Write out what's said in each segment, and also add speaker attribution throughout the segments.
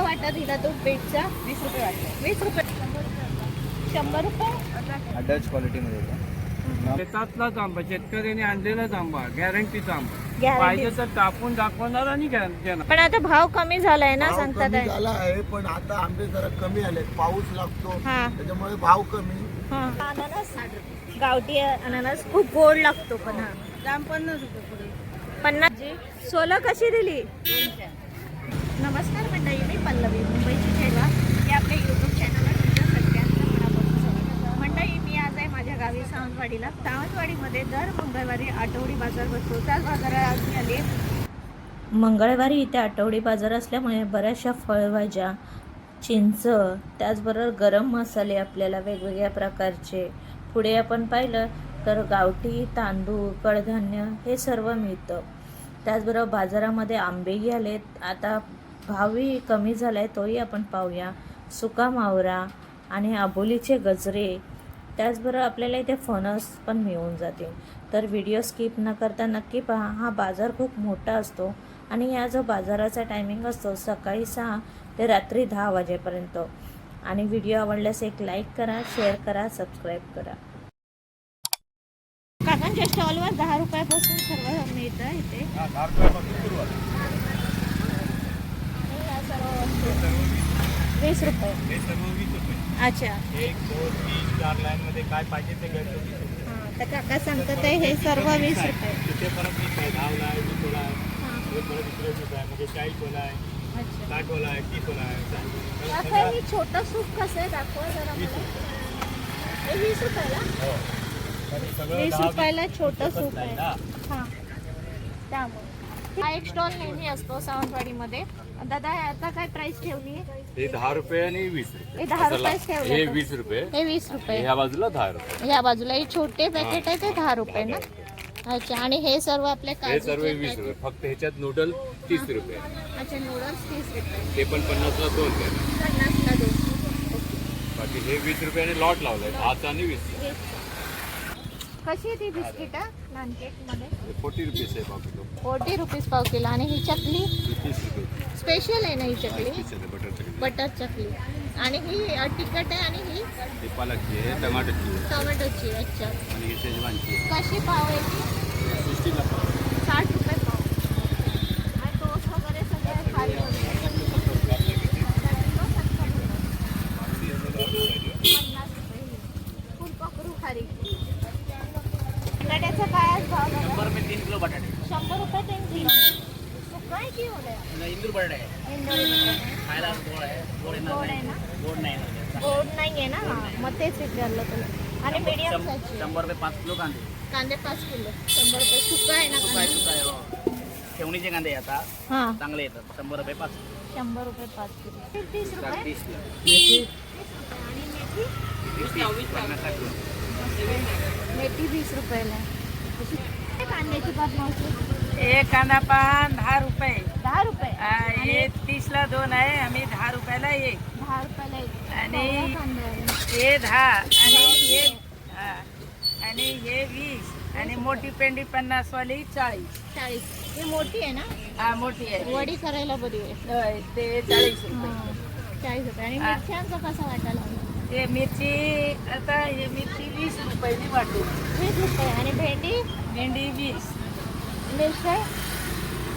Speaker 1: वाटा दिला तो बीटचा?
Speaker 2: 20 रुपये वाटतं.
Speaker 1: 20 रुपये. 100 रुपये.
Speaker 3: डच क्वालिटीमध्ये येतो.
Speaker 2: शेतातलाच आंबा, शेतकऱ्याने आणलेलाच आंबा, गॅरंटीचा आंबा.
Speaker 1: Guarantee.
Speaker 2: पाहिजे तर कापून दाखवणार आणि घेणार.
Speaker 1: पण आता भाव कमी झालाय ना,
Speaker 4: भाव
Speaker 1: सांगतात
Speaker 4: कमी
Speaker 1: आहे.
Speaker 4: झाला आहे, पण आता आंबे जरा कमी आले, पाऊस लागतो
Speaker 1: हा.
Speaker 4: त्याच्यामुळे भाव कमी.
Speaker 1: अननस गावठी अननस खूप गोड लागतो, पण हा
Speaker 2: दाम 50 रुपये पुढे.
Speaker 1: 50 जी. सोलं कशी दिली? नमस्कार मंडळी, मी पल्लवी, मुंबईची ठेवा हे आपल्या यूट्यूब चॅनलवर तुमच्या सगळ्यांचं मनापासून स्वागत आहे. मंडळी, मी आज आहे माझ्या गावी सावंतवाडीला. सावंतवाडीमध्ये दर मंगळवारी आठवडी बाजार भरतो. त्याच बाजारात आज मी आली. मंगळवारी इथे आठवडी बाजार असल्यामुळे बऱ्याचशा फळभाज्या, चिंच, त्याचबरोबर गरम मसाले आपल्याला वेगवेगळ्या प्रकारचे. पुढे आपण पाहिलं तर गावठी तांदूळ, कडधान्य हे सर्व मिळतं. त्याचबरोबर बाजारामध्ये आंबेही आलेत. आता भावही कमी झाला आहे, तोही आपण पाहूया. सुका मावरा आणि आबोलीचे गजरे, त्याचबरोबर आपल्याला इथे फणस पण मिळून जातील. तर व्हिडिओ स्किप न करता नक्की पहा. हा बाजार खूप मोठा असतो आणि या जो बाजाराचा टायमिंग असतो सकाळी 6 ते रात्री 10 वाजेपर्यंत. आणि व्हिडिओ आवडल्यास एक लाईक करा, शेअर करा, सबस्क्राईब करा. काकांच्या स्टॉलवर 10 रुपयापासून सर्व मिळतं इथे.
Speaker 3: 10 रुपयापासून सुरुवात.
Speaker 1: आणि या सर्व वस्तू 20 रुपये.
Speaker 3: हे सर्व 20 रुपये.
Speaker 1: अच्छा.
Speaker 3: 1, 2, 3, 4 लाईनमध्ये काय पाहिजे ते घ्यायचं 20 रुपये.
Speaker 1: हां, तर काका सांगतात आहे हे सर्व 20 रुपये.
Speaker 3: तिथे परत 20 आहे, 10 आहे, 20 वाला आहे. हे परत इकडे 20 आहे, म्हणजे 40 वाला आहे,
Speaker 1: अच्छा.
Speaker 3: 60 वाला आहे, 30 वाला आहे.
Speaker 1: काका, हे छोटं सूप कसं आहे दाखवा जरा
Speaker 3: 20
Speaker 1: मला.
Speaker 3: रुपये.
Speaker 1: हे 20 रुपयाला?
Speaker 3: हो. आणि सगळं
Speaker 1: 20
Speaker 3: 10
Speaker 1: रुपयाला छोटं सूप
Speaker 3: नाही
Speaker 1: आहे.
Speaker 3: ना.
Speaker 1: हां, त्यामुळे हा एक स्टॉल नेहमी असतो सावंतवाडीमध्ये. दादा, आता काय प्राइस ठेवली आहे?
Speaker 3: हे 10 रुपये आणि 20 रुपये.
Speaker 1: हे 10 रुपयेच ठेवले
Speaker 3: हे
Speaker 1: का?
Speaker 3: 20 रुपये.
Speaker 1: हे 20 रुपये.
Speaker 3: ह्या बाजूला 10 रुपये.
Speaker 1: या बाजूला हे छोटे पॅकेट आहे ते 10 रुपये ना. अच्छा. आणि हे सर्व आपले
Speaker 3: हे सर्व
Speaker 1: काजूचे
Speaker 3: 20 रुपये.
Speaker 1: पॅकेट.
Speaker 3: फक्त ह्याच्यात नूडल 30 रुपये.
Speaker 1: अच्छा, नूडल्स 30 रुपये.
Speaker 3: ते पण 50ला 2 रुपये.
Speaker 1: 50ला 2.
Speaker 3: बाकी हे 20 रुपयाने लॉट लावलाय, 10चा आणि 20चा.
Speaker 1: कशी आहे ती बिस्किट लहान केक मध्ये?
Speaker 3: 40 रुपीस आहे पाव किलो.
Speaker 1: 40 रुपीज पाव किलो. आणि ही चकली
Speaker 3: 30 रुपये.
Speaker 1: स्पेशल आहे ना ही चकली?
Speaker 3: बटर चकली.
Speaker 1: बटर चकली. आणि ही तिखट आहे आणि ही
Speaker 3: ही पालकची आहे, टमाटरची आहे
Speaker 1: टोमॅटोची. अच्छा.
Speaker 3: आणि ही शेजवानची आहे.
Speaker 1: कशी पाव आहे ती?
Speaker 3: 60ला पाव.
Speaker 1: 60 रुपये पाव. आणि टोस्ट वगैरे सगळे खारी वगैरे 50 रुपये. फुलपाखरू खारी. बटाट्याचा काय भाव झाला?
Speaker 2: 100 रुपये 3 किलो बटाटे.
Speaker 1: 100 रुपये 3 किलो. सुका आहे की एवढं आहे?
Speaker 2: इंदूर बटाटे आहे.
Speaker 1: इंदोरी बटाटे.
Speaker 2: खायला गोड आहे. गोड येणार
Speaker 1: गोड आहे
Speaker 2: नाही.
Speaker 1: ना?
Speaker 2: गोड नाही येणार.
Speaker 1: गोड नाहीये ना. मग तेच विचारलं तुला. आणि मीडियम साईजची
Speaker 2: 100 रुपये 5 किलो कांदे.
Speaker 1: कांदे 5 किलो. 100 रुपये. सुका आहे ना
Speaker 2: सुका आहे,
Speaker 1: कांदे?
Speaker 2: सुका आहे, हो. ठेवणीचे कांदे आता
Speaker 1: हां,
Speaker 2: चांगले येतात. 100 रुपये 5 किलो.
Speaker 1: 100 रुपये 5 किलो. 30 रुपये.
Speaker 2: 30 किलो.
Speaker 1: मेथी. आणि मेथी?
Speaker 2: 50 किलो.
Speaker 1: मेथी 20 रुपयाला आहे. काय कांद्याची पात मावशी?
Speaker 5: एक कांदा पान 10 रुपये.
Speaker 1: 10 रुपये.
Speaker 5: हे 30ला 2 आहे. आम्ही 10 रुपयाला एक.
Speaker 1: 10 रुपयाला एक.
Speaker 5: आणि
Speaker 1: केवढा कांदा आहे?
Speaker 5: हे 10 आणि हे 20 आणि मोठी पेंडी 50 वाली 40.
Speaker 1: 40. ही मोठी आहे ना?
Speaker 5: हा, मोठी आहे.
Speaker 1: वडी करायला बरी आहे.
Speaker 5: होय, ते 40 रुपये.
Speaker 1: हां, 40 रुपये. आणि
Speaker 5: हा.
Speaker 1: मिरच्यांचा कसा वाटायला लागला?
Speaker 5: हे मिरची आता हे मिरची 20 रुपयाची वाटू.
Speaker 1: 20 रुपये. आणि भेंडी?
Speaker 5: भेंडी 20.
Speaker 1: मिरची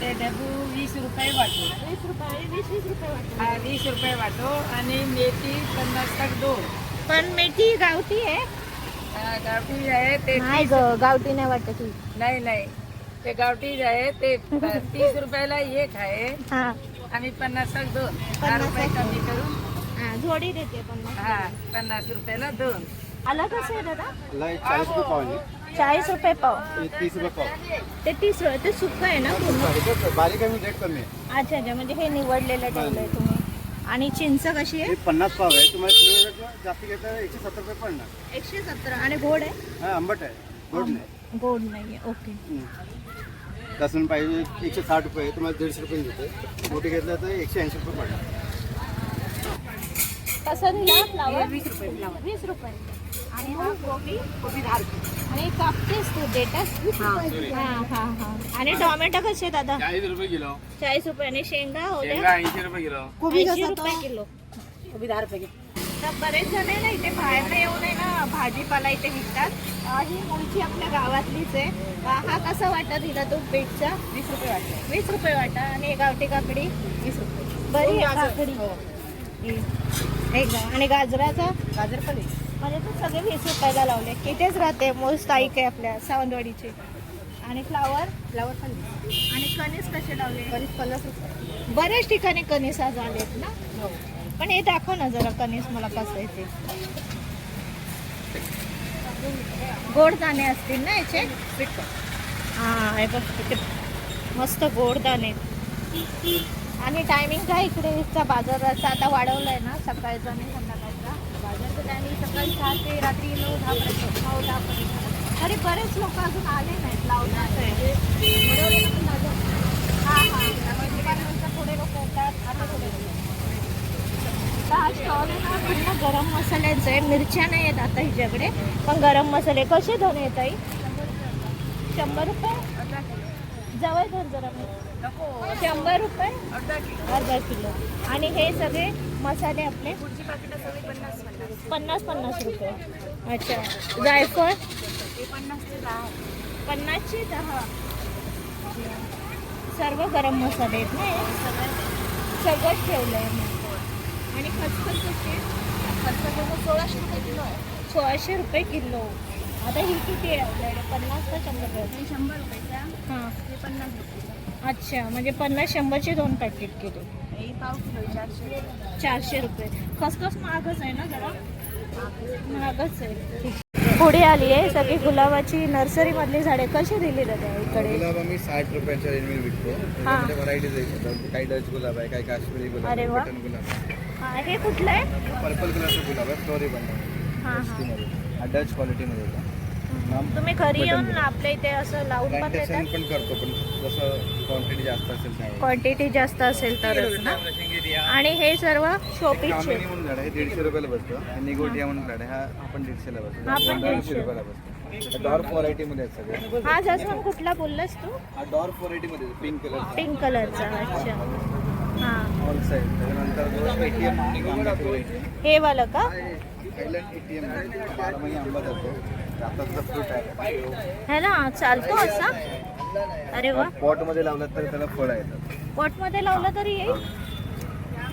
Speaker 5: ते डबू 20 रुपये वाटू.
Speaker 1: 20 रुपये. आणि 20 रुपये वाटते.
Speaker 5: हा, 20 रुपये वाटो. आणि मेथी 50 तक 2.
Speaker 1: पण मेथी गावठी आहे?
Speaker 5: गावठी आहे ते
Speaker 1: नाही ग, गावठी नाही वाटत ही.
Speaker 5: नाही ते गावठी आहे ते 30 रुपयाला एक आहे.
Speaker 1: हा,
Speaker 5: आम्ही 50 तक 2. 10
Speaker 1: 50
Speaker 5: रुपये कमी करून
Speaker 1: हा, जोडी देते पण मग.
Speaker 5: हा 50 रुपयाला 2.
Speaker 1: आलं कसं आहे दादा?
Speaker 4: 40 रुपये पाव आहे.
Speaker 1: 40 रुपये पाव.
Speaker 4: 30 रुपये पाव.
Speaker 1: ते 30 रुपये. ते सुकं आहे ना पूर्ण?
Speaker 4: बारीक आहे, रेट कमी आहे.
Speaker 1: अच्छा अच्छा. म्हणजे हे निवडलेलं ठेवलंय तुम्ही. आणि चिंच कशी आहे?
Speaker 4: हे 50 पाव आहे. तुम्हाला किलो जास्त घेतलं 170 रुपये पडणार.
Speaker 1: 170. आणि गोड आहे?
Speaker 4: हा, आंबट आहे, गोड नाही.
Speaker 1: गोड नाहीये. ओके.
Speaker 4: लसूण पाहिजे 160 रुपये, तुम्हाला 150 रुपये देते. मोठी घेतलं तर 180 रुपये पडणार.
Speaker 1: कसं दिला फ्लावर?
Speaker 5: 20 रुपये फ्लावर.
Speaker 1: 20 रुपये. आणि हा गोबी?
Speaker 5: कोबी 10 रुपये.
Speaker 1: आणि कापतेस तू देतास हा हा हा. आणि टोमॅटो कसे दादा?
Speaker 3: 40 रुपये किलो.
Speaker 1: 40 रुपये. आणि शेंगा होत्या
Speaker 3: शेंगा 80 रुपये किलो.
Speaker 1: 80 रुपये किलो.
Speaker 5: उभी 10 रुपये.
Speaker 1: तर बरेच जण आहे ना इथे बाहेर येऊन आहे ना भाजीपाला इथे विकतात. ही मूळची आपल्या गावातलीच आहे. हा कसा वाटा दिला तो बीटचा?
Speaker 5: 20 रुपये वाटते.
Speaker 1: 20 रुपये वाटा. आणि गावठी काकडी
Speaker 5: 20 रुपये.
Speaker 1: बरी आहे काकडी. एकदा. आणि गाजराचा
Speaker 5: गाजर पण आहे.
Speaker 1: म्हणजे तू सगळे 20 रुपयाला लावले. इथेच राहते मूळ स्थायिक आहे आपल्या सावंतवाडीचे. आणि फ्लावर
Speaker 5: फ्लावर पण आहे.
Speaker 1: आणि कणीस कसे लावले?
Speaker 5: कणीस 50 रुपये.
Speaker 1: बऱ्याच ठिकाणी कणीस आज आलेत ना.
Speaker 5: हो.
Speaker 1: पण हे दाखव ना जरा कणीस मला कसं आहे ते. गोड दाणे असतील ना याचे? हा हे बघ किती मस्त गोड दाणे. आणि टायमिंग काय इकडेचा बाजाराचा आता वाढवलाय ना सकाळचा आणि संध्याकाळचा. बाजारचं टायमिंग सकाळी 6 ते रात्री 9-10 पर्यंत. 9-10 पर्यंत. तरी बरेच लोक अजून आले नाहीत लावतात आहे. हा हा पुढे लोक येतात. आता पुढे हा स्टॉल आहे ना पूर्ण गरम मसाल्यांचं आहे. मिरच्या नाही आहेत आता हिच्याकडे, पण गरम मसाले. कसे धने येत आई? 100 रुपये. जवळ धर जरा. 100 रुपये अर्धा किलो. आणि हे सगळे मसाले आपले 50 रुपये. अच्छा. जायफळ 50 चे 10. सर्व गरम मसाले आहेत ना हे? सगळंच ठेवलं आहे. आणि खसखस कशी? खसखस 1600 रुपये किलो आहे. 1600 रुपये किलो. आता ही किती आहे आपल्याकडे? 50 का 100 रुपये? 100 रुपयाचा. हां हे 50 रुपये. अच्छा. म्हणजे 50-100चे 2 पॅकेट केले. हे पाव किलो 400 रुपये. खसखस महागच आहे ना जरा? महागच आहे. ठीक. पुढे आली आहे सगळी गुलाबाची नर्सरी मधली झाडे. कशी दिली दादा इकडे?
Speaker 4: गुलाब आम्ही 60 रुपयाच्या रेंजमध्ये विकतो. त्याच्यामध्ये व्हरायटीज आहेत. काही डच गुलाब आहे, काही काश्मीरी गुलाब
Speaker 1: अरे
Speaker 4: आहे,
Speaker 1: वा.
Speaker 4: बटन गुलाब आहे.
Speaker 1: हां हे कुठलं आहे?
Speaker 4: पर्पल कलरचा गुलाब आहे, फ्लोरी बनतो.
Speaker 1: हां हां.
Speaker 4: हा डच क्वालिटीमध्ये होता.
Speaker 1: तुम्ही घरी येऊन आपल्या इथे असं लावून पण
Speaker 4: प्लांटेशन
Speaker 1: देतात?
Speaker 4: पण करतो, पण जसं क्वांटिटी जास्त असेल त्यावेळी.
Speaker 1: क्वांटिटी जास्त असेल तरच ना. आणि हे सर्व शोपीसचे.
Speaker 4: कामिनी म्हणून झाड आहे 150 रुपयाला बसतं. आणि निगोटिया म्हणून झाड आहे, हा आपण 150ला बसतो.
Speaker 1: हा पण
Speaker 4: 150 रुपयाला बसतो. डॉर्फ व्हरायटीमध्ये आहेत सगळे.
Speaker 1: हा जास्वंद कुठला बोललास तू?
Speaker 4: हा डॉर्फ व्हरायटीमध्ये पिंक कलर.
Speaker 1: पिंक कलरचा. अच्छा. हां
Speaker 4: ऑल साईड. त्याच्यानंतर ATM
Speaker 1: हे वालं का?
Speaker 4: थायलंड ATM 12 महिने आंबा जातो. आताचं फ्रूट आहे.
Speaker 1: है ना चालतो असा? अरे वा.
Speaker 4: पॉटमध्ये लावलं तर त्याला फळं येतात.
Speaker 1: पॉटमध्ये लावलं तरी येईल.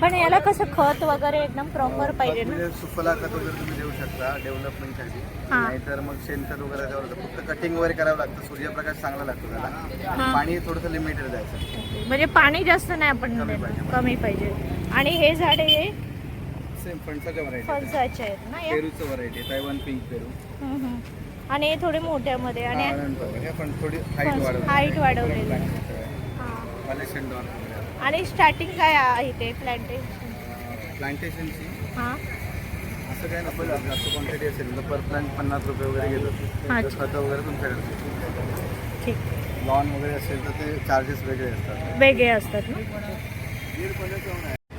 Speaker 1: पण याला कसं खत वगैरे एकदम प्रॉपर पाहिजे ना.
Speaker 4: म्हणजे सुफला खत वगैरे तुम्ही देऊ शकता डेव्हलपमेंटसाठी.
Speaker 1: हां.
Speaker 4: नाहीतर मग शेणखत वगैरे द्यावं लागतं. फक्त कटिंग वगैरे करावं लागतं. सूर्यप्रकाश चांगला लागतो त्याला.
Speaker 1: हां.
Speaker 4: पाणी थोडंसं लिमिटेड द्यायचं.
Speaker 1: म्हणजे पाणी जास्त नाही आपण देणं. कमी पाहिजे. आणि हे झाडे हे
Speaker 4: सेम फणसाच्या व्हरायटी.
Speaker 1: फणसाचे आहेत ना या?
Speaker 4: पेरूचं व्हरायटी, तायवान पिंक पेरू.
Speaker 1: आणि हे थोडे मोठ्यामध्ये. आणि
Speaker 4: हे पण थोडी हाईट
Speaker 1: हाईट वाढवलेली. हां.
Speaker 4: प्लांटेशन डॉर.
Speaker 1: आणि स्टार्टिंग काय आहे ते प्लांटेशन?
Speaker 4: प्लांटेशनची
Speaker 1: हां
Speaker 4: असं काय नको. जास्त क्वांटिटी असेल तर पर प्लांट 50 रुपये वगैरे घेतो.
Speaker 1: अच्छा.
Speaker 4: खतं वगैरे तुमच्याकडे.
Speaker 1: ठीक.
Speaker 4: लॉन वगैरे असेल तर ते चार्जेस वेगळे असतात.
Speaker 1: वेगळे असतात ना.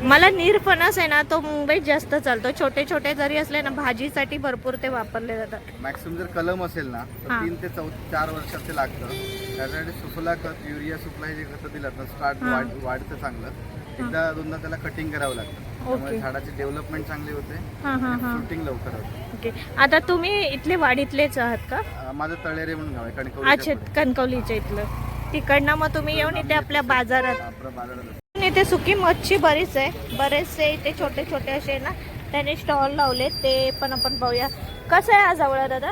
Speaker 1: मला निरफणस आहे ना तो मुंबईत जास्त चालतो. छोटे छोटे जरी असले ना भाजीसाठी भरपूर ते वापरले जातात.
Speaker 4: मॅक्सिमम जर कलम असेल ना तर
Speaker 1: हां.
Speaker 4: 3 ते 4 वर्षात ते लागतं. त्यासाठी सुफला खत, युरिया सुफला जे खतं दिलं ना स्टार्ट
Speaker 1: हां.
Speaker 4: वाढतं चांगलं. एकदा दोनदा त्याला कटिंग करावं लागतं. त्यामुळे
Speaker 1: ओके.
Speaker 4: झाडाची डेव्हलपमेंट चांगली होते.
Speaker 1: हां हां हां.
Speaker 4: शूटिंग लवकर होते.
Speaker 1: ओके. आता तुम्ही इथले वाडीतलेच आहात का?
Speaker 4: माझं तळेरे म्हणून गाव आहे
Speaker 1: अच्छा.
Speaker 4: कणकवलीच्या पुढे.
Speaker 1: कणकवलीच्या इथलं. तिकडनं मग तुम्ही येऊन इथे आपल्या बाजारात.
Speaker 4: आपल्या बाजारात.
Speaker 1: इथे सुकी मच्छी बरीच आहे. बरेचसे इथे छोटे छोटे असे ना त्याने स्टॉल लावले. ते पण आपण पाहूया. कसं आहे आज आवळा दादा?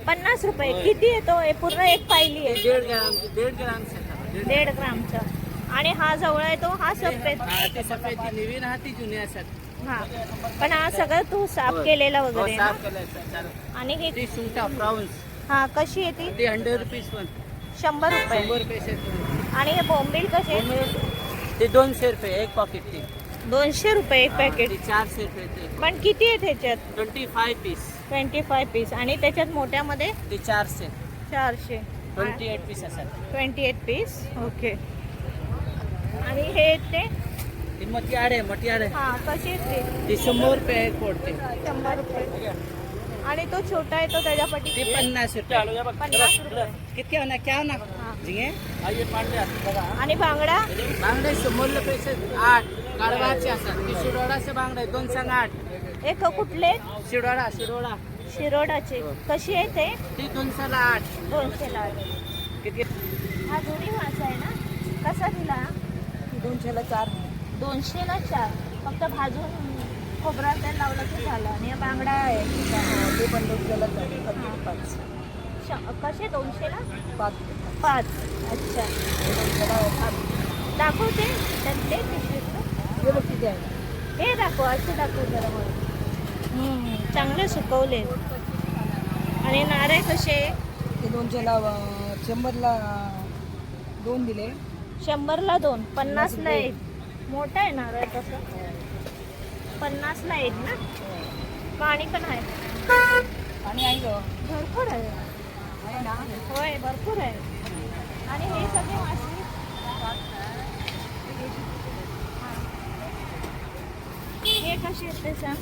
Speaker 1: 50 रुपये. किती येतो? हे पूर्ण एक पायली आहे.
Speaker 5: 1.5 ग्राम.
Speaker 1: 1.5 ग्रामचा. आणि हा जवळ आहे तो हा सफेद.
Speaker 5: नवीन हाती जुने असतात.
Speaker 1: हा पण हा सगळं तू साफ केलेला वगैरे ना? आणि ही
Speaker 5: ती सुंटा प्राऊन्स
Speaker 1: हा कशी आहे ती?
Speaker 5: ती 100 रुपीज पण.
Speaker 1: 100 रुपये.
Speaker 5: 100 रुपये सेट.
Speaker 1: आणि हे बोंबील कसे?
Speaker 5: ते 200 रुपये एक पॉकेट. ती
Speaker 1: 200 रुपये एक पॅकेट.
Speaker 5: 400 रुपये ते.
Speaker 1: पण किती आहे त्याच्यात?
Speaker 5: 25 पीस.
Speaker 1: 25 पीस. आणि त्याच्यात मोठ्यामध्ये
Speaker 5: ते 400.
Speaker 1: 400.
Speaker 5: 28 पीस असतात.
Speaker 1: 28 पीस. ओके. आणि हे ते
Speaker 5: ती मटियाड आहे.
Speaker 1: हा कशी आहेत ते?
Speaker 5: ती 100 रुपये एक पडते.
Speaker 1: 100 रुपये. आणि तो छोटा आहे तो त्याच्या पटी
Speaker 5: ते 50 रुपये
Speaker 1: 50 रुपये
Speaker 5: किती होणार क्या होणार
Speaker 1: हा.
Speaker 5: झिंगे
Speaker 1: आणि बांगडा
Speaker 5: बांगडे समोरले पैसे 8 कडवाचे असतात ते शिरोडाचे बांगडे 2 सांग 8
Speaker 1: एक कुठले
Speaker 5: शिरोडा
Speaker 1: शिरोडाचे कशी आहे ते
Speaker 5: ती 200 ला 8
Speaker 1: 200ला
Speaker 5: किती
Speaker 1: हा जुडी मासा आहे ना कसा दिला
Speaker 5: 200 ला 4
Speaker 1: 200ला 4 फक्त भाजून खोबरा तेल लावलं की झालं आणि हा बांगडा आहे
Speaker 5: ते पण 200 ला 5
Speaker 1: कसे 200ला
Speaker 5: 5
Speaker 1: 5 अच्छा दाखवते त्यातले पिशवीतलं
Speaker 5: हे बघ किती आहे
Speaker 1: हे दाखव असं दाखव जरा मला चांगले सुकवले आणि नारळ कसे
Speaker 5: ते 200 ला 100 ला 2 दिले
Speaker 1: 100ला 2 50ला 1 मोठा आहे नारळ तसं 50ला 1 ना पाणी पण आहे
Speaker 5: आणि आहे गं
Speaker 1: भरपूर आहे
Speaker 5: आहे ना
Speaker 1: होय भरपूर आहे आणि हे सगळे मासे हे कसे आहेत ते सांग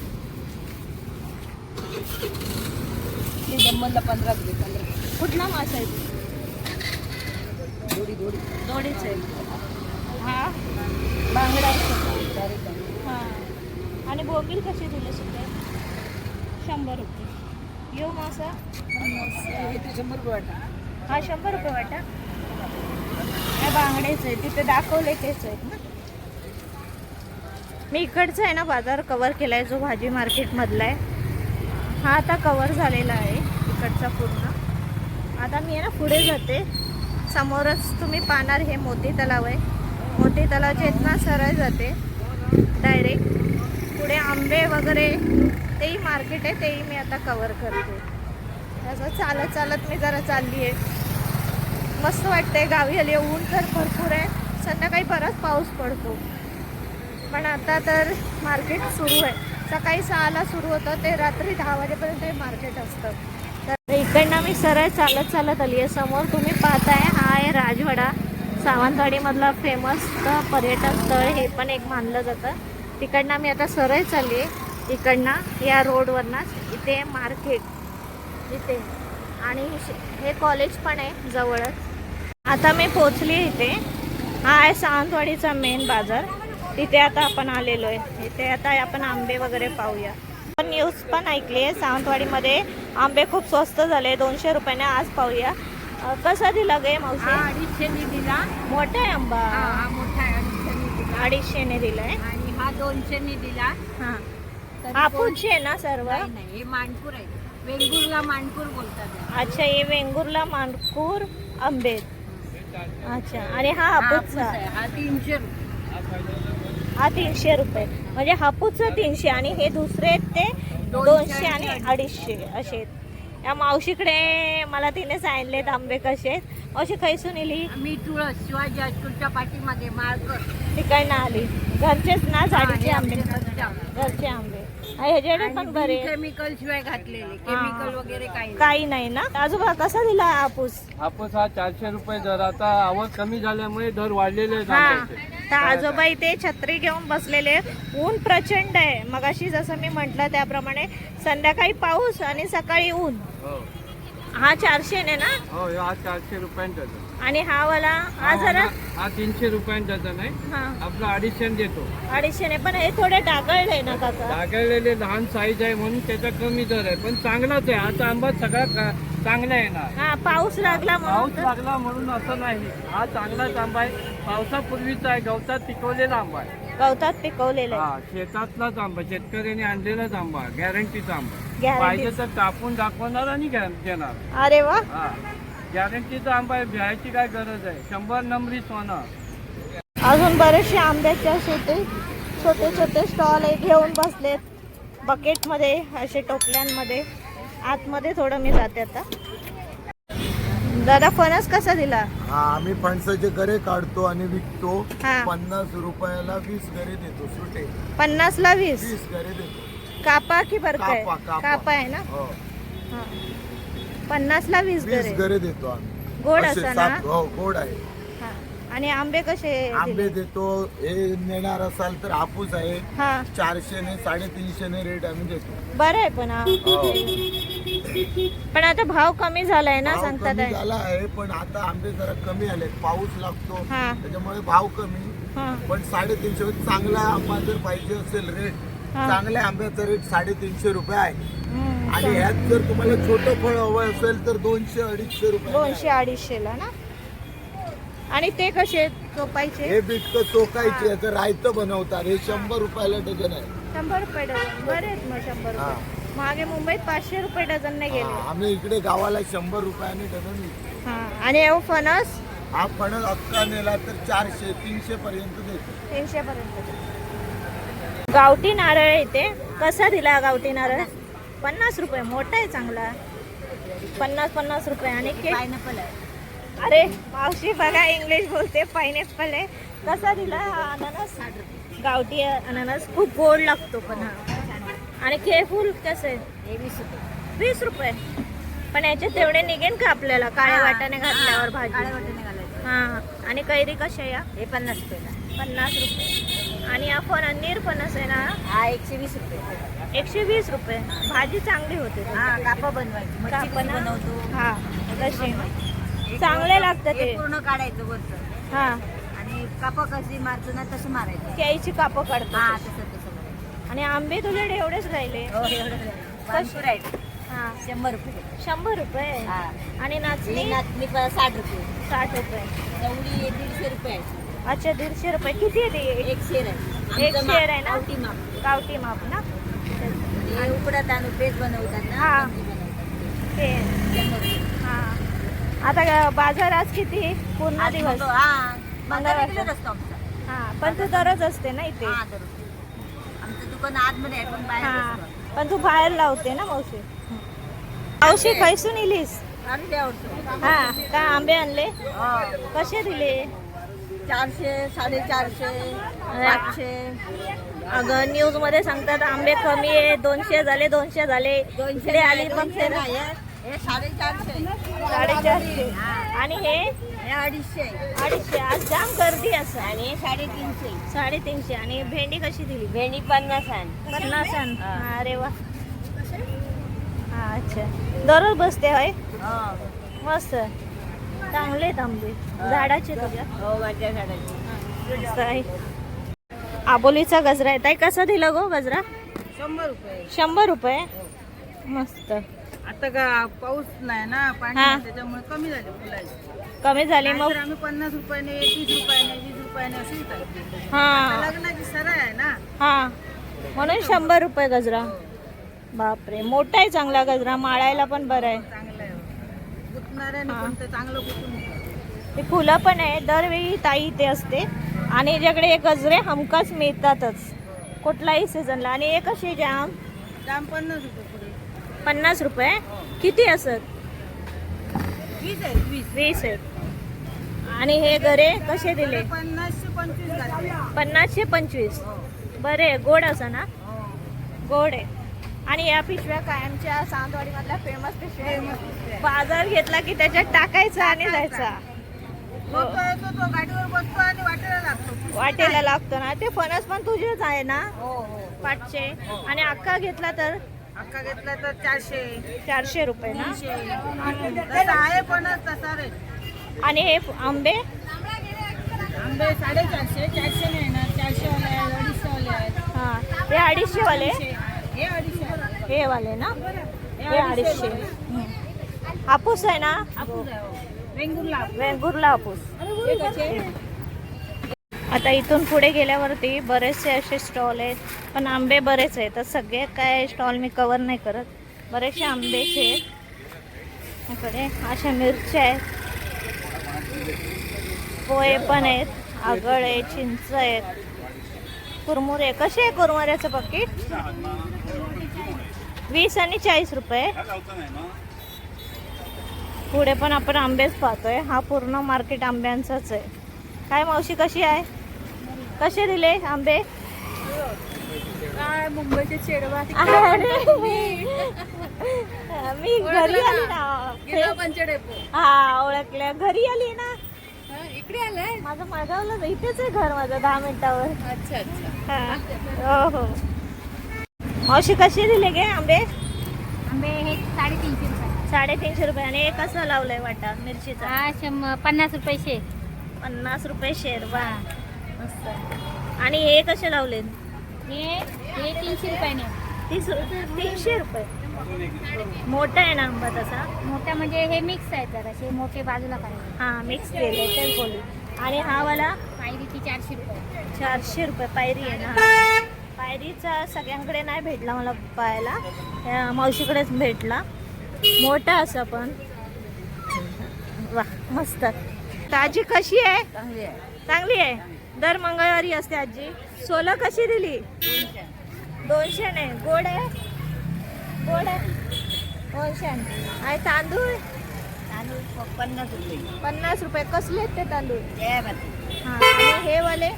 Speaker 5: ते जम्मनला 15 दिले 15
Speaker 1: कुठला मासा आहे तो?
Speaker 5: दोडी
Speaker 1: दोडीच आहे हा बांगडा आहे हा आणि बोंबील कसे दिले सुद्धा 100 रुपये यो मासा
Speaker 5: हे ते 100 रुपये वाटा
Speaker 1: हा 100 रुपये वाटा हे बांगडेच आहे तिथे दाखवले तेच आहेत ना मी इकडचा आहे ना बाजार कवर केला आहे जो भाजी मार्केटमधला आहे हा आता कवर झालेला आहे इकडचा पूर्ण आता मी आहे ना पुढे जाते समोरच तुम्ही पाहणार हे मोती तलाव आहे मोती तलावच्या इथनं सरळ जाते डायरेक्ट पुढे आंबे वगैरे तेही मार्केट आहे तेही मी आता कवर करते असं चालत चालत मी जरा चालली आहे मस्त वाटतंय गावी आली ऊन तर भरपूर आहे संध्याकाळी परत पाऊस पडतो पण आता तर मार्केट सुरू आहे सकाळी 6ला सुरू होतं ते रात्री 10 वाजेपर्यंत हे मार्केट असतं तर इकडनं मी सरळ चालत चालत आली आहे समोर तुम्ही पाहताय हा आहे राजवाडा सावंतवाडीमधला फेमस पर्यटन स्थळ हे पण एक मानलं जातं तिकडनं मी आता सरळ चालली आहे इकडनं या रोडवरनंच इथे मार्केट इथे आणि हे कॉलेज पण आहे जवळच आता मी पोचली इथे हा आहे सावंतवाडीचा मेन बाजार तिथे आता आपण आलेलो आहे इथे आता आपण आंबे वगैरे पाहूया पण न्यूज पण ऐकली आहे सावंतवाडीमध्ये आंबे खूप स्वस्त झाले 200 रुपयाने आज पाहूया कसा दिला गे मावशी
Speaker 5: 250 दिला
Speaker 1: मोठा आहे आंबा
Speaker 5: हा मोठा आहे
Speaker 1: 250 दिलाय
Speaker 5: आणि हा 200 दिला
Speaker 1: हा हापूसचे आहे ना सर्व
Speaker 5: नाही हे मानपूर आहे वेंगुर्ला मानपूर बोलतात
Speaker 1: अच्छा हे वेंगुर्ला मानपूर आंबे अच्छा आणि हा हापूसचा
Speaker 5: हा 300
Speaker 1: हा 300 रुपये म्हणजे हापूसचा 300 आणि हे दुसरे आहेत ते 200 आणि 250 असे आहेत या मावशीकडे मला तिने सांगितलेत आंबे कसे आहेत मावशी खैसून इली
Speaker 5: मी तुळस शिवाजी हायस्कूलच्या पाठीमागे माळकर
Speaker 1: तिकडनं आली घरचेच ना झाडीचे आंबे घरचे आंबे ह्याच्याकडे पण बरे
Speaker 5: केमिकल शिवाय घातलेले केमिकल वगैरे काही
Speaker 1: काही नाही ना आजोबा कसा दिला हापूस
Speaker 2: हापूस हा 400 रुपये दर आता आवक कमी झाल्यामुळे दर वाढलेले आहेत
Speaker 1: हा
Speaker 2: आंब्याचे.
Speaker 1: तर आजोबा इथे छत्री घेऊन बसलेले ऊन प्रचंड आहे मगाशी जसं मी म्हटलं त्याप्रमाणे संध्याकाळी पाऊस आणि सकाळी ऊन
Speaker 2: हो
Speaker 1: हा 400 ने ना
Speaker 2: हो हा 400 रुपयांचा डझन.
Speaker 1: आणि हा वाला हा जरा
Speaker 2: हा 300 रुपयांचा डझन आहे
Speaker 1: हा
Speaker 2: आपला 250 देतो
Speaker 1: 250 ने पण हे थोडे डागळले ना काका
Speaker 2: डागळलेले लहान साईज आहे म्हणून त्याचा कमी दर आहे पण चांगलाच आहे आता आंबा सगळा चांगला आहे ना
Speaker 1: हा पाऊस लागला
Speaker 2: पाऊस
Speaker 1: म्हणून तर-
Speaker 2: लागला म्हणून असं नाही हा चांगलाच आंबा आहे पावसापूर्वीचा आहे गवतात पिकवलेला आंबा आहे
Speaker 1: गवतात पिकवलेलं आहे
Speaker 2: हा शेतातलाच आंबा शेतकऱ्याने आणलेलाच आंबा गॅरंटीचा आंबा
Speaker 1: Guarantee.
Speaker 2: पाहिजे तर कापून दाखवणार आणि देणार
Speaker 1: अरे वा
Speaker 2: हा गॅरंटीचा आंबा आहे भ्यायची काय गरज आहे 100 नंबरी सोनं
Speaker 1: अजून बरेचसे आंब्याचे असे ते छोटे छोटे स्टॉल आहे घेऊन बसलेत बकेटमध्ये असे टोपल्यांमध्ये आतमध्ये थोडं मी जाते आता दादा फणस कसा दिला
Speaker 6: हा आम्ही फणसाचे गरे काढतो आणि विकतो
Speaker 1: हा.
Speaker 6: 50 रुपयाला 20 गरे देतो सुटे
Speaker 1: 50ला 20
Speaker 6: 20 गरे देतो
Speaker 1: कापा की बरं काय
Speaker 6: कापा.
Speaker 1: कापा आहे ना
Speaker 6: हो
Speaker 1: हा 50ला 20
Speaker 6: 20
Speaker 1: गरे
Speaker 6: गरे देतो आम्ही
Speaker 1: गोड
Speaker 6: असे
Speaker 1: असं ना
Speaker 6: हो गोड आहे
Speaker 1: हा आणि आंबे कसे
Speaker 6: आंबे
Speaker 1: दिले?
Speaker 6: देतो हे नेणार असाल तर हापूस आहे
Speaker 1: हा
Speaker 6: 400 ने 350 ने रेट आम्ही देतो
Speaker 1: बरं आहे पण हा
Speaker 6: हो
Speaker 1: पण आता भाव कमी झालाय ना
Speaker 6: भाव
Speaker 1: सांगतात
Speaker 6: कमी
Speaker 1: आहे.
Speaker 6: झाला आहे, पण आता आंबे जरा कमी आले, पाऊस लागतो
Speaker 1: हा.
Speaker 6: त्याच्यामुळे भाव कमी.
Speaker 1: हा.
Speaker 6: पण 350 चांगला आंबा जर पाहिजे असेल रेट,
Speaker 1: हा.
Speaker 6: चांगल्या आंब्याचा रेट 350 रुपये आहे.
Speaker 1: हम्म,
Speaker 6: आणि ह्यात जर तुम्हाला छोटं फळ हवं असेल तर 200-250 रुपये
Speaker 1: 200-250 ला ना. आणि ते कसे चोपायचे?
Speaker 6: हे बिटकं चोकायचे, याचं रायतं बनवतात. हे 100 रुपयाला डझन आहे.
Speaker 1: 100 रुपये डझन. बरे आहेत मग 100
Speaker 6: हा.
Speaker 1: रुपये. मागे मुंबईत 500 रुपये डझन नाही गेले.
Speaker 6: हा, आम्ही इकडे गावाला 100 रुपयाने डझन विकतो.
Speaker 1: हा. आणि एव फणस
Speaker 6: हा फणस अक्का नेला तर 400-300 पर्यंत देतो.
Speaker 1: 300 पर्यंत. गावठी नारळ आहे इथे. कसा दिला गावठी नारळ? 50 रुपये. मोठा आहे चांगला. 50 रुपये. आणि केक
Speaker 5: पायनॅपल आहे.
Speaker 1: अरे मावशी बघा इंग्लिश बोलते. पायनॅपल आहे. कसा दिला हा अननस? गावठी अननस खूप गोड लागतो पण हा. आणि केफूल कसं आहे?
Speaker 5: हे 20 रुपये.
Speaker 1: 20 रुपये. पण याच्यात तेवढे निघेन का आपल्याला काळ्या वाटाणे घातल्यावर भाजी?
Speaker 5: काळ्या वाटाणे घालायचे.
Speaker 1: हा. आणि कैरी कशा या?
Speaker 5: हे 50 रुपयाला.
Speaker 1: 50 रुपये. आणि आपण नीरफणस आहे ना,
Speaker 5: हा 120 रुपये.
Speaker 1: 120 रुपये. भाजी चांगली होते.
Speaker 5: हा कापा बनवायची. मच्छी
Speaker 1: कापा
Speaker 5: कशी
Speaker 1: ना?
Speaker 5: बनवतो.
Speaker 1: हा तशी चांगले लागतं ते.
Speaker 5: हे पूर्ण काढायचं वरचं.
Speaker 1: हा.
Speaker 5: आणि कापा कशी मारतो ना तसं मारायचं.
Speaker 1: केळीची कापं
Speaker 5: हा
Speaker 1: काढतो.
Speaker 5: तसं करायचं.
Speaker 1: आणि आंबे तुझ्याकडे एवढेच राहिले?
Speaker 5: हो एवढं कशी राहील.
Speaker 1: हा.
Speaker 5: 100 रुपये.
Speaker 1: 100 रुपये.
Speaker 5: हा.
Speaker 1: आणि नाचणी?
Speaker 5: ही नाचणी 60 रुपये.
Speaker 1: 60 रुपये.
Speaker 5: एवढी 150 रुपये आहे.
Speaker 1: अच्छा 150 रुपये. किती आहे ते?
Speaker 5: एक शेर आहे.
Speaker 1: एक
Speaker 5: आमचं
Speaker 1: शेर
Speaker 5: माप,
Speaker 1: आहे ना?
Speaker 5: गावठी माप.
Speaker 1: गावठी माप ना.
Speaker 5: हे उकडत आणून पेस्ट बनवतात ना.
Speaker 1: हा.
Speaker 5: गंजी बनवतात.
Speaker 1: ते
Speaker 5: 100 रुपये.
Speaker 1: हा. आता बाजार आज किती? पूर्ण
Speaker 5: आज
Speaker 1: दिवस?
Speaker 5: मग हा
Speaker 1: मंगळवारचा.
Speaker 5: रेग्युलर असतो आमचा.
Speaker 1: हा. पण तू दररोज असते ना इथे?
Speaker 5: हा दररोज. आमचं दुकान आतमध्ये आहे पण बाहेर
Speaker 1: हा.
Speaker 5: असतं.
Speaker 1: पण तू बाहेर लावते ना मावशी? मावशी कैसून इलीस?
Speaker 5: आम्ही आवडतो.
Speaker 1: हा. का आंबे आणले?
Speaker 5: हा.
Speaker 1: कसे दिले?
Speaker 5: 400, 450, 500.
Speaker 1: अगं न्यूज मध्ये सांगतात आंबे कमी आहे. 200 झाले. 200 झाले. इकडे आली बघते ना.
Speaker 5: हे 450.
Speaker 1: 450. आणि हे
Speaker 5: हे 250.
Speaker 1: 250. आज जाम गर्दी असं.
Speaker 5: आणि हे 350.
Speaker 1: 350. आणि भेंडी कशी दिली?
Speaker 5: भेंडी 50 आहे.
Speaker 1: 50 आण. अरे वा. हा अच्छा. दररोज बसते होय? मस्त. चांगले आहेत आंबे. झाडाचे तुझ्या?
Speaker 5: हो माझ्या झाडाची.
Speaker 1: मस्त आहे. आबोलीचा गजरा आहे. ताई कसा दिला गो गजरा?
Speaker 5: 100 रुपये.
Speaker 1: 100 रुपये. मस्त.
Speaker 5: आता का पाऊस नाही ना पाणी
Speaker 1: हा.
Speaker 5: नाही, त्याच्यामुळे कमी झाले फुलाचे.
Speaker 1: कमी झाली मग?
Speaker 5: नाहीतर आम्ही 50 रुपयाने 30 रुपयाने 20 रुपयाने असे विकायचे.
Speaker 1: हा.
Speaker 5: लग्नाची सराय आहे ना.
Speaker 1: हा. म्हणून 100 रुपये गजरा. बापरे मोठा आहे चांगला गजरा. माळायला पण बरं आहे.
Speaker 5: चांगलं आहे. गुतणाऱ्याने
Speaker 1: हा.
Speaker 5: पण ते चांगलं गुतून येतं.
Speaker 1: ते फुलं पण आहे. दरवेळी ताई इथे असते. आणि याच्याकडे हे गजरे हमखास मिळतातच कुठलाही सीझनला. आणि हे कसे जाम?
Speaker 5: दाम 50 रुपये पुढे.
Speaker 1: 50 रुपये. किती असत?
Speaker 5: 20 आहे 20.
Speaker 1: 20 आहेत. आणि हे गरे कसे दिले?
Speaker 5: 50 ते 25 घातले.
Speaker 1: 50 25. बरे गोड असं ना?
Speaker 5: हो.
Speaker 1: गोड आहे. आणि या पिशव्या कायमच्या सावंतवाडी मधल्या फेमस पिशव्या
Speaker 5: Famous पिशव्या.
Speaker 1: बाजार घेतला की त्याच्यात टाकायचा आणि जायचा.
Speaker 5: लोकं येतो तो गाडीवर बसतो आणि वाटेला लागतो.
Speaker 1: वाटेला लागतो ना. ते फणस पण तुझेच आहे ना?
Speaker 5: हो हो.
Speaker 1: 500. आणि अक्का घेतला तर
Speaker 5: अक्का घेतला तर 400,
Speaker 1: 400 रुपये ना.
Speaker 5: 300. तसा आहे पण तसा रेट.
Speaker 1: आणि हे आंबे
Speaker 5: आंबे 450, 400 नाही ना. 400 वाले आहेत, 250 वाले आहेत.
Speaker 1: हा हे 250 वाले.
Speaker 5: हे 250.
Speaker 1: हे वाले ना. हे 250. हापूस आहे ना?
Speaker 5: हापूस आहे हो. वेंगुर्ला हापूस.
Speaker 1: वेंगुर्ला हापूस.
Speaker 5: हे कसे?
Speaker 1: आता इथून पुढे गेल्यावरती बरेचसे असे स्टॉल आहेत. पण आंबे बरेच आहेत. तर सगळे काय स्टॉल मी कवर नाही करत. बरेचसे आंब्याचे आहेत. इकडे अशा मिरच्या आहेत. पोहे पण आहेत. आगळ आहे. चिंच आहेत. कुरमुरे. कसे आहे कुरमुऱ्याचं पाकीट? 20 आणि 40 रुपये. पुढे पण आपण आंबेच पाहतोय. हा पूर्ण मार्केट आंब्यांचाच आहे. काय मावशी कशी आहे? कसे दिले आंबे?
Speaker 5: काय मुंबईचे चेडवा.
Speaker 1: मी घरी आली ना. हा ओळखल्या. घरी आली ना.
Speaker 5: इकडे आलाय.
Speaker 1: माझं मागावलं इथेच आहे घर माझं 10 मिनिटावर.
Speaker 5: अच्छा अच्छा.
Speaker 1: हा. हो हो. मावशी कशी दिले गे आंबे?
Speaker 5: आंबे हे
Speaker 7: 350 रुपये.
Speaker 1: 350 रुपये. आणि हे कसं लावलंय वाटा मिरचीचा?
Speaker 7: हा 50 रुपये शेर.
Speaker 1: 50 रुपये शेर. वा मस्त. आणि हे कसे लावले?
Speaker 7: हे 300 रुपयाने.
Speaker 1: 300 रुपये. मोठा आहे ना आंबा तसा?
Speaker 7: मोठा म्हणजे हे मिक्स आहे तर असे मोठे बाजूला काढले.
Speaker 1: हा मिक्स केले तेच बोलली. आणि हा वाला
Speaker 7: पायरीची 400 रुपये.
Speaker 1: 400 रुपये पायरी आहे ना. पायरीचा सगळ्यांकडे नाही भेटला मला पाहायला, त्या मावशीकडेच भेटला. मोठा असं पण. वा मस्त. तर आजी कशी आहे? चांगली आहे. दर मंगळवारी असते आजी. सोलं कशी दिली? 200 ने. गोड आहे? गोड आहे. 200. आणि तांदूळ? 50 रुपये. कसले आहेत ते तांदूळ? हा. आणि हे वाले?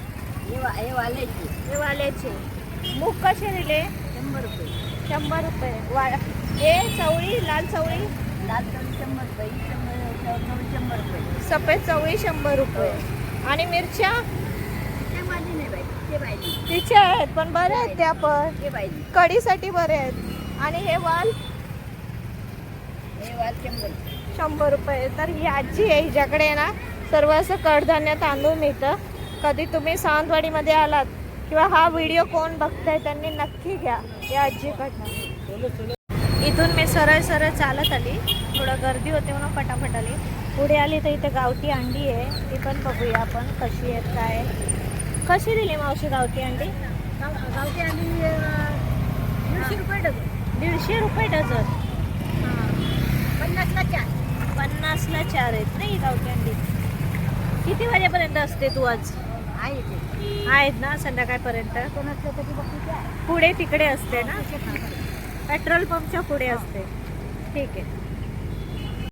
Speaker 1: हे वाल्याचे. मूग कसे दिले? 100 रुपये. हे चवळी, लाल चवळी? सफेद चवळी 100 रुपये. आणि मिरच्या? तिच्या आहेत पण बरे आहेत त्या पण. कढीसाठी बरे आहेत. आणि हे वाल? 100 रुपये. तर ही आजी आहे, हिच्याकडे ना सर्व असं कडधान्य तांदूळ मिळतं. कधी तुम्ही सावंतवाडीमध्ये आलात किंवा हा व्हिडिओ कोण बघताय त्यांनी नक्की घ्या या आजीकडनं. इथून मी सरळ सरळ चालत आली. थोडं गर्दी होते म्हणून पटापट आली. पुढे आली तर इथे गावठी अंडी आहे, ती पण बघूया आपण कशी आहेत काय आहे. कशी दिली मावशी गावठी अंडी?
Speaker 7: गावठी अंडी 150 रुपये डझन.
Speaker 1: 150 रुपये डझन.
Speaker 7: 50ला 4.
Speaker 1: 50ला 4 आहेत नाही गावठी अंडी. किती वाजेपर्यंत असते तू आज? आहेत ना संध्याकाळपर्यंत? पुढे तिकडे असते ना, पेट्रोल पंपच्या पुढे असते. ठीक आहे.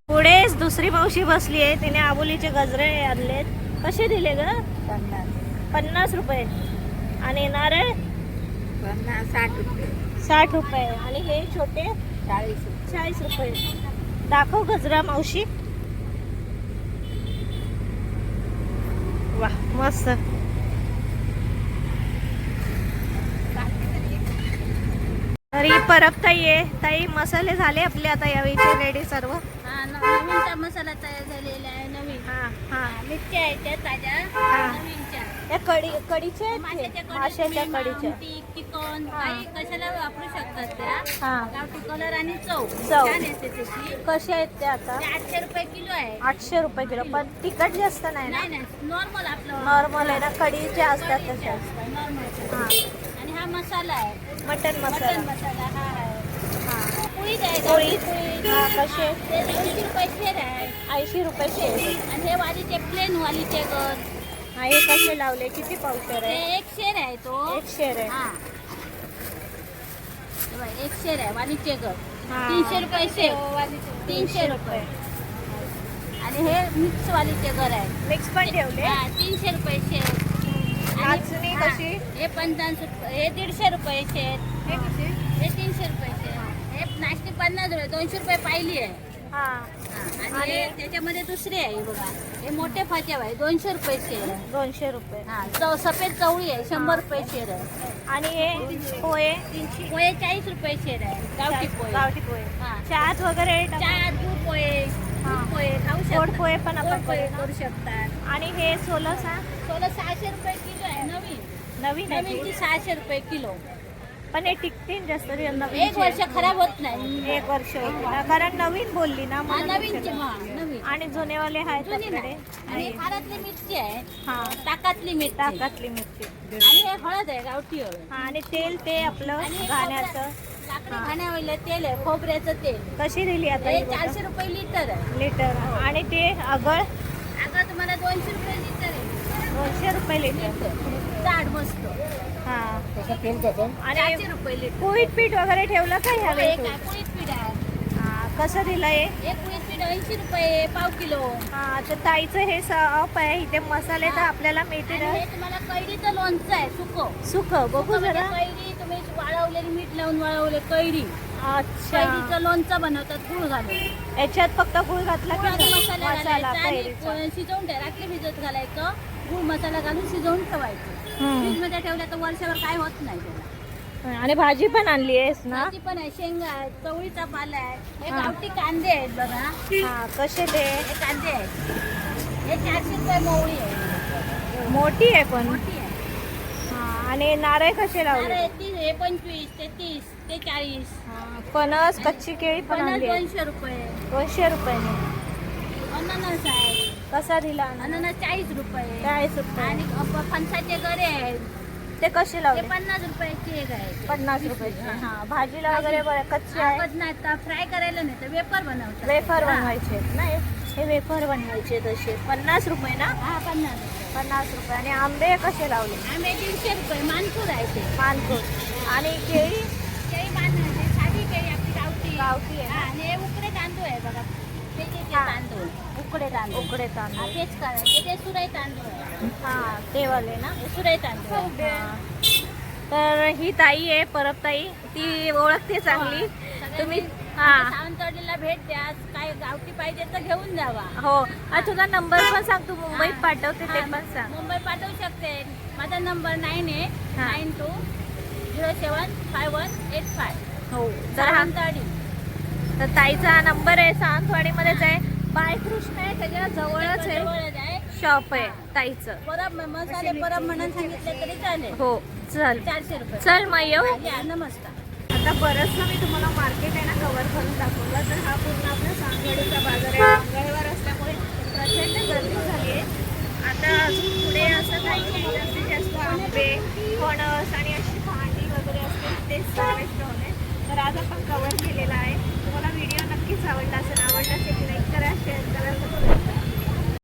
Speaker 1: पुढेच दुसरी मावशी बसली आहे, तिने आबोलीचे गजरे आणलेत. कसे दिले ग? 50 रुपये. आणि नारळ? 60 रुपये. आणि हे छोटे? 40 रुपये. दाखव गजरा मावशी. वा मस्त. तर ही परब ताई आहे. ताई मसाले झाले आपले आता यावेळीचे रेडी सर्व?
Speaker 7: नवीनचा मसाला तयार झालेला आहे. नवीन मिरच्या आहेत त्या ताज्या नवीनच्या.
Speaker 1: या कढीचे आहेत ते? माशाच्या कढीच्या.
Speaker 7: चिकन काही कशाला वापरू शकतात त्या.
Speaker 1: हा.
Speaker 7: गावठी कलर आणि चव
Speaker 1: चव.
Speaker 7: छान येते त्याची.
Speaker 1: कसे आहेत ते आता?
Speaker 7: ते 800 रुपये किलो आहे.
Speaker 1: 800 रुपये किलो. पण तिखट जास्त नाही ना?
Speaker 7: नाही नॉर्मल आपलं
Speaker 1: नॉर्मल आहे ना, कढीचे असतात तसे.
Speaker 7: नॉर्मल.
Speaker 1: हा.
Speaker 7: आणि हा मसाला आहे
Speaker 1: मटन
Speaker 7: मटन
Speaker 1: मसाला.
Speaker 7: मसाला. हा आहे.
Speaker 1: हा.
Speaker 7: पोळीच आहे.
Speaker 1: पोळी.
Speaker 7: पोळी.
Speaker 1: हा कसे?
Speaker 7: ते 80 रुपये शेर आहे.
Speaker 1: 80 रुपये शेर.
Speaker 7: आणि हे वालीचे प्लेन वालीचे गर.
Speaker 1: हा. हे कसे लावले? किती पावशेर
Speaker 7: ते
Speaker 1: आहे?
Speaker 7: 1 शेर आहे तो.
Speaker 1: 1 शेर आहे.
Speaker 7: हा. हे बघ, 1 शेर आहे वालीचे गर.
Speaker 1: हा.
Speaker 7: 300 रुपये शेर. 300 रुपये. आणि हे मिक्स वालीचे गर आहे.
Speaker 1: मिक्स पण ठेवले.
Speaker 7: हा 300 रुपये शेर.
Speaker 1: नाचणी
Speaker 7: हा,
Speaker 1: कशी?
Speaker 7: हे 50 रुपये. हे 150 रुपये शेर.
Speaker 1: हे कसे?
Speaker 7: हे 300 रुपये शेर. हे नाश्ते 50 रुपये. 200 रुपये पाहिली आहे.
Speaker 1: हा.
Speaker 7: हा, आणि हे त्याच्यामध्ये दुसरे आहे बघा. हे मोठे फाट्याव आहे. 200 रुपये शेर आहे.
Speaker 1: 200 रुपये.
Speaker 7: हा सफेद चवळी आहे. 100 रुपये शेर आहे.
Speaker 1: आणि हे पोहे?
Speaker 7: पोहे 40 रुपये शेर आहे. गावठी पोहे.
Speaker 1: गावठी पोहे.
Speaker 7: हा.
Speaker 1: चहात वगैरे टाकून?
Speaker 7: चहा दूध पोहे.
Speaker 1: हा.
Speaker 7: दूध पोहे खाऊ शकता.
Speaker 1: गोड पोहे पण आपण
Speaker 7: गोड पोहे
Speaker 1: करू ना?
Speaker 7: करू शकतात.
Speaker 1: आणि हे 16
Speaker 7: सोलं 600 रुपये किलो आहे. नवीन
Speaker 1: नवीन आहे
Speaker 7: नवीनची
Speaker 1: ते?
Speaker 7: 600 रुपये किलो.
Speaker 1: पण हे टिकतील जास्त नवीन?
Speaker 7: 1 वर्ष खराब होत नाही.
Speaker 1: 1 वर्ष होते ना, कारण नवीन बोलली ना
Speaker 7: हा
Speaker 1: म्हणून
Speaker 7: नवीनची.
Speaker 1: विचारलं.
Speaker 7: हा नवीन.
Speaker 1: आणि जुनेवाले आहेत
Speaker 7: जुनी
Speaker 1: आपल्याकडे?
Speaker 7: नाही. आणि हे खारातली मिरची आहे.
Speaker 1: हा.
Speaker 7: ताकातली मिरची.
Speaker 1: ताकातली मिरची.
Speaker 7: आणि हे हळद आहे. गावठी हळद.
Speaker 1: हा. आणि तेल ते आपलं
Speaker 7: आणि हे
Speaker 1: घाण्याचं?
Speaker 7: लाकडी घाण्यावरलं तेल आहे. खोबऱ्याचं तेल.
Speaker 1: कशी दिली आता
Speaker 7: हे
Speaker 1: ही बघा?
Speaker 7: 400 रुपये लिटर आहे.
Speaker 1: लिटर. आणि ते आगळ?
Speaker 7: आता तुम्हाला 200 रुपये लिटर आहे.
Speaker 1: 200 रुपये लिटर.
Speaker 7: जाड मस्त.
Speaker 1: हा. आणि
Speaker 7: 400 रुपये लिटर.
Speaker 1: कुळीत पीठ वगैरे ठेवलं का ह्या
Speaker 7: हे
Speaker 1: वेळी?
Speaker 7: काय कुळीत पीठ आहे.
Speaker 1: हा. कसं दिलं हे?
Speaker 7: हे कुळीत पीठ 80 रुपये पाव किलो.
Speaker 1: हा. तर ताईचं हे अप आहे. इथे मसाले तर आपल्याला मिळतील.
Speaker 7: आणि हे तुम्हाला कैरीचं लोणचं आहे.
Speaker 1: सुक बघू जरा.
Speaker 7: कैरी तुम्ही वाळवलेली मीठ लावून वाळवले कैरी.
Speaker 1: अच्छा.
Speaker 7: कैरीचं लोणचं बनवतात गुळ घालून.
Speaker 1: याच्यात फक्त गुळ घातला
Speaker 7: गुळ आणि
Speaker 1: की
Speaker 7: मसाला
Speaker 1: मसाला
Speaker 7: घालायचा आणि
Speaker 1: कैरीचा?
Speaker 7: शिजवून ठेवा. रात्री भिजत घालायचं. गुळ मसाला घालून शिजवून ठेवायचं.
Speaker 1: हम्म.
Speaker 7: फ्रीजमध्ये ठेवलं तर वर्षभर काय होत नाही त्याला.
Speaker 1: आणि भाजी पण आणली आहेस ना?
Speaker 7: भाजी पण आहे, शेंगा आहे, चवळीचा पाला आहे, हे
Speaker 1: हा.
Speaker 7: गावठी कांदे आहेत बघा.
Speaker 1: हा कसे ते?
Speaker 7: हे कांदे आहेत, हे 400 रुपये मोहळी आहे,
Speaker 1: मोठी आहे पण.
Speaker 7: मोठी आहे.
Speaker 1: हा आणि नारळ कसे लावले?
Speaker 7: नारळ हे 25, ते 30, ते 40,
Speaker 1: हा, फणस कच्ची केळी पण
Speaker 7: पन्नास
Speaker 1: आणली आहे.
Speaker 7: 200 रुपये.
Speaker 1: 200 रुपयाने.
Speaker 7: अननस आहे,
Speaker 1: कसा दिला अननस?
Speaker 7: अननस 40 रुपये.
Speaker 1: 40 रुपये.
Speaker 7: आणि फणसाचे गरे आहेत,
Speaker 1: ते कसे
Speaker 7: ते
Speaker 1: लावले?
Speaker 7: 50 रुपयाची एक आहे.
Speaker 1: 50 रुपयाचे. हा भाजीला वगैरे बरं कच्चे आहे.
Speaker 7: नाही तर फ्राय करायला नाही तर वेपर बनवतात.
Speaker 1: वेफर
Speaker 7: हा.
Speaker 1: बनवायचे आहेत ना हे वेफर बनवायचे तसे 50 रुपये ना?
Speaker 7: हा 50 रुपये.
Speaker 1: 50 रुपये. आणि आंबे कसे लावले?
Speaker 7: आंबे 150 रुपये, मानपूर आहे ते.
Speaker 1: मानपूर. आणि केळी
Speaker 7: केळी बांधण्याचे साधी केळी आपली गावठी.
Speaker 1: गावठी आहे
Speaker 7: हा,
Speaker 1: ना?
Speaker 7: आणि हे उकडे तांदूळ आहे बघा, ते
Speaker 1: हा.
Speaker 7: तांदूळ, उकडे तांदूळ.
Speaker 1: उकडे
Speaker 7: हा,
Speaker 1: तांदूळ.
Speaker 7: तेच करायचे, ते सुराई तांदूळ आहे.
Speaker 1: हा ते वाले ना?
Speaker 7: हे सुराई तांदूळ आहे.
Speaker 1: हा. तर ही ताई आहे परब ताई, ती ओळखते चांगली. तुम्ही हा
Speaker 7: सावंतवाडीला भेट द्या, काय गावठी पाहिजे तर घेऊन जावा.
Speaker 1: हो. आणि तुझा नंबर पण सांग, तू मुंबईत पाठवते ते पण सांग.
Speaker 7: मुंबई पाठवू शकते. माझा नंबर 9892 075185.
Speaker 1: हो. तर हा
Speaker 7: सावंतवाडी.
Speaker 1: तर ताईचा हा नंबर आहे, सावंतवाडीमध्येच आहे. बाळकृष्ण आहे त्याच्या जवळच आहे,
Speaker 7: जवळच आहे.
Speaker 1: शॉप आहे ताईचं.
Speaker 7: परब मसाले परब म्हणून सांगितले तरी चालेल.
Speaker 1: हो चल
Speaker 7: 400 रुपये.
Speaker 1: चल मग येऊ.
Speaker 7: या, नमस्कार.
Speaker 1: आता बरंचसं मी तुम्हाला मार्केट आहे ना कव्हर करून दाखवलं. तर हा पूर्ण आपला सावंतवाडीचा बाजार आहे. मंगळवार असल्यामुळे प्रचंड गर्दी झाली आहे. आता अजून पुढे असं काही नाही, जास्तीत जास्त आंबे, फणस आणि अशी भांडी वगैरे असते तेच समाविष्ट होणे. तर आज आपण कव्हर केलेला आहे. तुम्हाला व्हिडिओ नक्कीच आवडला असेल. आवडला असेल लाईक करा, शेअर करा, सबस्क्राईब करा.